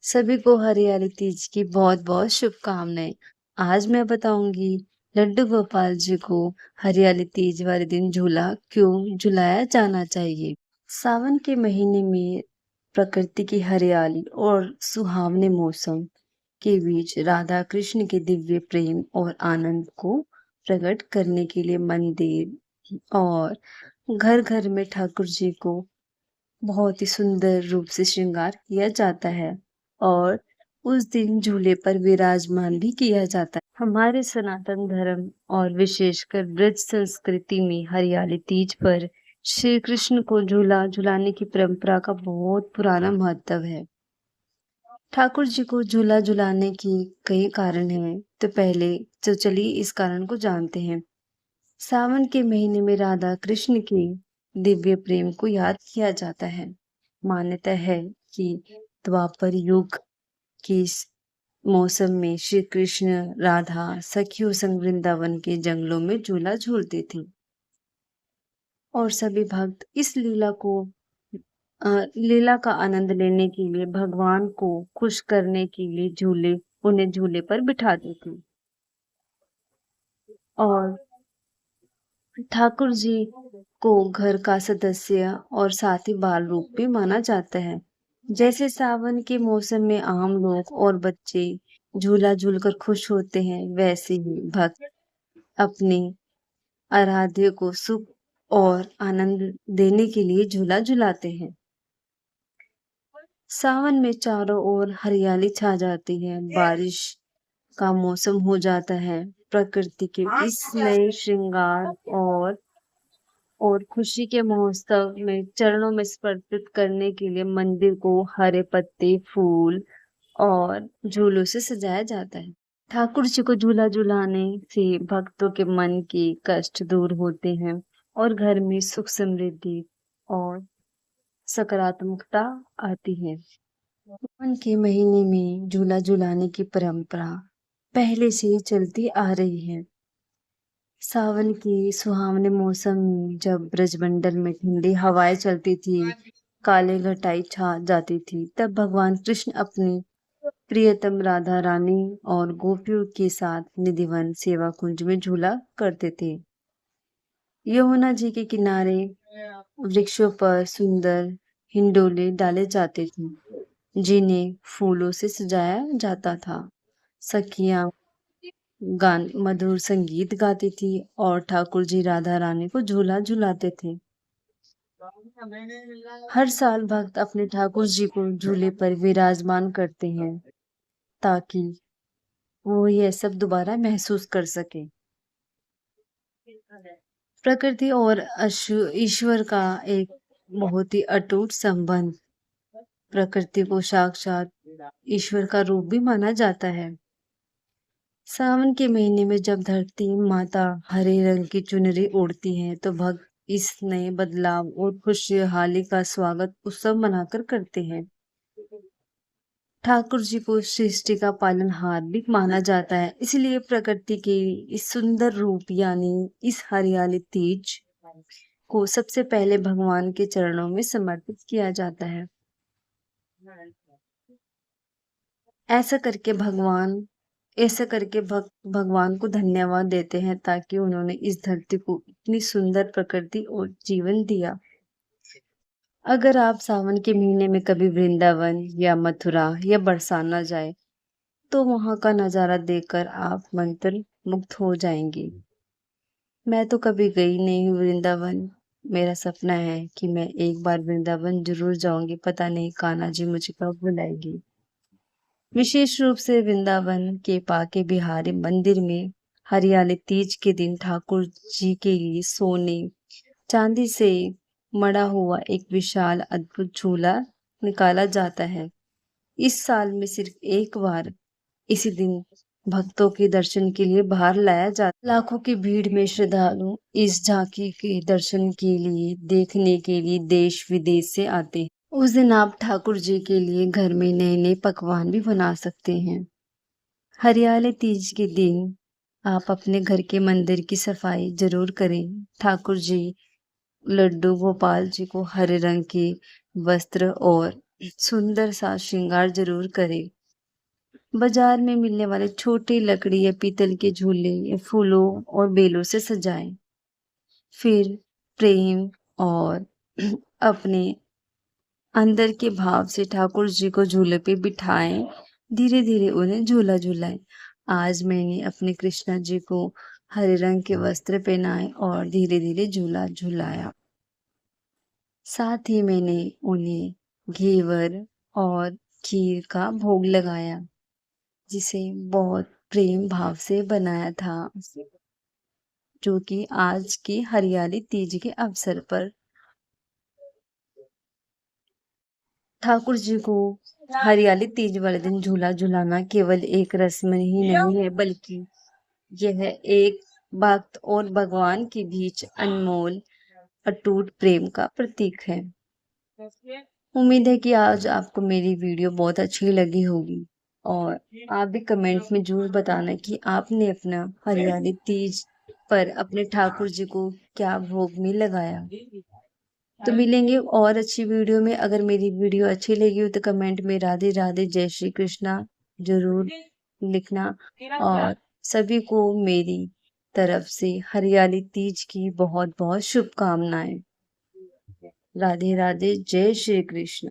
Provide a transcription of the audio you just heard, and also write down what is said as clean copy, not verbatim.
सभी को हरियाली तीज की बहुत बहुत शुभकामनाएं। आज मैं बताऊंगी लड्डू गोपाल जी को हरियाली तीज वाले दिन झूला क्यों झुलाया जाना चाहिए। सावन के महीने में प्रकृति की हरियाली और सुहावने मौसम के बीच राधा कृष्ण के दिव्य प्रेम और आनंद को प्रकट करने के लिए मंदिर और घर घर में ठाकुर जी को बहुत ही सुंदर रूप से श्रृंगार किया जाता है और उस दिन झूले पर विराजमान भी किया जाता है। हमारे सनातन धर्म और विशेषकर ब्रज संस्कृति में हरियाली तीज पर श्री कृष्ण को झूला झुलाने की परंपरा का बहुत पुराना महत्व है। ठाकुर जी को झूला झुलाने की कई कारण हैं, तो पहले तो चलिए इस कारण को जानते हैं। सावन के महीने में राधा कृष्ण के दिव्य प्रेम को याद किया जाता है। मान्यता है कि द्वापर युग के इस मौसम में श्री कृष्ण राधा सखियों संग वृंदावन के जंगलों में झूला झूलते थे और सभी भक्त इस लीला का आनंद लेने के लिए भगवान को खुश करने के लिए उन्हें झूले पर बिठाते थे। और ठाकुर जी को घर का सदस्य और साथी बाल रूप भी माना जाता है। जैसे सावन के मौसम में आम लोग और बच्चे झूला झूलकर खुश होते हैं, वैसे ही भक्त अपने आराध्य को सुख और आनंद देने के लिए झूला झुलाते हैं। सावन में चारों ओर हरियाली छा जाती है, बारिश का मौसम हो जाता है। प्रकृति के इस नए श्रृंगार और खुशी के महोत्सव में चरणों में समर्पित करने के लिए मंदिर को हरे पत्ते, फूल और झूलों से सजाया जाता है। ठाकुर जी को झूला झुलाने से भक्तों के मन के कष्ट दूर होते हैं और घर में सुख समृद्धि और सकारात्मकता आती है। सावन के महीने में झूला झुलाने की परंपरा पहले से ही चलती आ रही है। सावन के सुहावने मौसम में जब ब्रजमंडल में ठंडी हवाएं चलती थी, काले घटाई छा जाती थी, तब भगवान कृष्ण अपनी प्रियतम राधा रानी और गोपियों के साथ निधिवन सेवा कुंज में झूला करते थे। यमुना जी के किनारे वृक्षों पर सुंदर हिंडोले डाले जाते थे, जिन्हें फूलों से सजाया जाता था। सखियां गान मधुर संगीत गाती थी और ठाकुर जी राधा रानी को झूला झुलाते थे। हर साल भक्त अपने ठाकुर जी को झूले पर विराजमान करते हैं ताकि वो यह सब दोबारा महसूस कर सके। प्रकृति और ईश्वर का एक बहुत ही अटूट संबंध। प्रकृति को साक्षात ईश्वर का रूप भी माना जाता है। सावन के महीने में जब धरती माता हरे रंग की चुनरी ओढ़ती है, तो भक्त इस नए बदलाव और खुशहाली का स्वागत उत्सव मनाकर करते हैं। ठाकुर जी को सृष्टि का पालनहार भी माना जाता है, इसलिए प्रकृति के इस सुंदर रूप यानी इस हरियाली तीज को सबसे पहले भगवान के चरणों में समर्पित किया जाता है। ऐसा करके भक्त भगवान को धन्यवाद देते हैं ताकि उन्होंने इस धरती को इतनी सुंदर प्रकृति और जीवन दिया। अगर आप सावन के महीने में कभी वृंदावन या मथुरा या बरसाना जाए, तो वहां का नजारा देखकर आप मंत्र मुग्ध हो जाएंगे। मैं तो कभी गई नहीं हूँ वृंदावन। मेरा सपना है कि मैं एक बार वृंदावन जरूर जाऊंगी। पता नहीं कान्हा जी मुझे कब बुलाएगी। विशेष रूप से वृंदावन के पाके बिहारी मंदिर में हरियाली तीज के दिन ठाकुर जी के लिए सोने चांदी से मढ़ा हुआ एक विशाल अद्भुत झूला निकाला जाता है। इस साल में सिर्फ एक बार इसी दिन भक्तों के दर्शन के लिए बाहर लाया जाता। लाखों की भीड़ में श्रद्धालु इस झांकी के दर्शन के लिए देखने के लिए देश विदेश से आते हैं। उस दिन आप ठाकुर जी के लिए घर में नए नए पकवान भी बना सकते हैं। हरियाली तीज के दिन आप अपने घर के मंदिर की सफाई जरूर करें। ठाकुर जी लड्डू गोपाल जी को हरे रंग के वस्त्र और सुंदर सा श्रृंगार जरूर करें। बाजार में मिलने वाले छोटे लकड़ी या पीतल के झूले या फूलों और बेलों से सजाएं। फिर प्रेम और अपने अंदर के भाव से ठाकुर जी को झूले पे बिठाएं। धीरे धीरे उन्हें झूला झूलाएं। आज मैंने अपने कृष्णा जी को हरे रंग के वस्त्र पहनाए और धीरे धीरे झूला झूलाया। साथ ही मैंने उन्हें घेवर और खीर का भोग लगाया, जिसे बहुत प्रेम भाव से बनाया था, जो कि आज की हरियाली तीज के अवसर पर ठाकुर जी को हरियाली तीज वाले दिन झूला झुलाना केवल एक रस्म ही नहीं है, बल्कि यह एक भक्त और भगवान के बीच अनमोल अटूट प्रेम का प्रतीक है। उम्मीद है कि आज आपको मेरी वीडियो बहुत अच्छी लगी होगी और आप भी कमेंट में जरूर बताना कि आपने अपना हरियाली तीज पर अपने ठाकुर जी को क्या भोग में लगाया। तो मिलेंगे और अच्छी वीडियो में। अगर मेरी वीडियो अच्छी लगी हो तो कमेंट में राधे राधे जय श्री कृष्णा जरूर लिखना और सभी को मेरी तरफ से हरियाली तीज की बहुत बहुत शुभकामनाएं। राधे राधे जय श्री कृष्ण।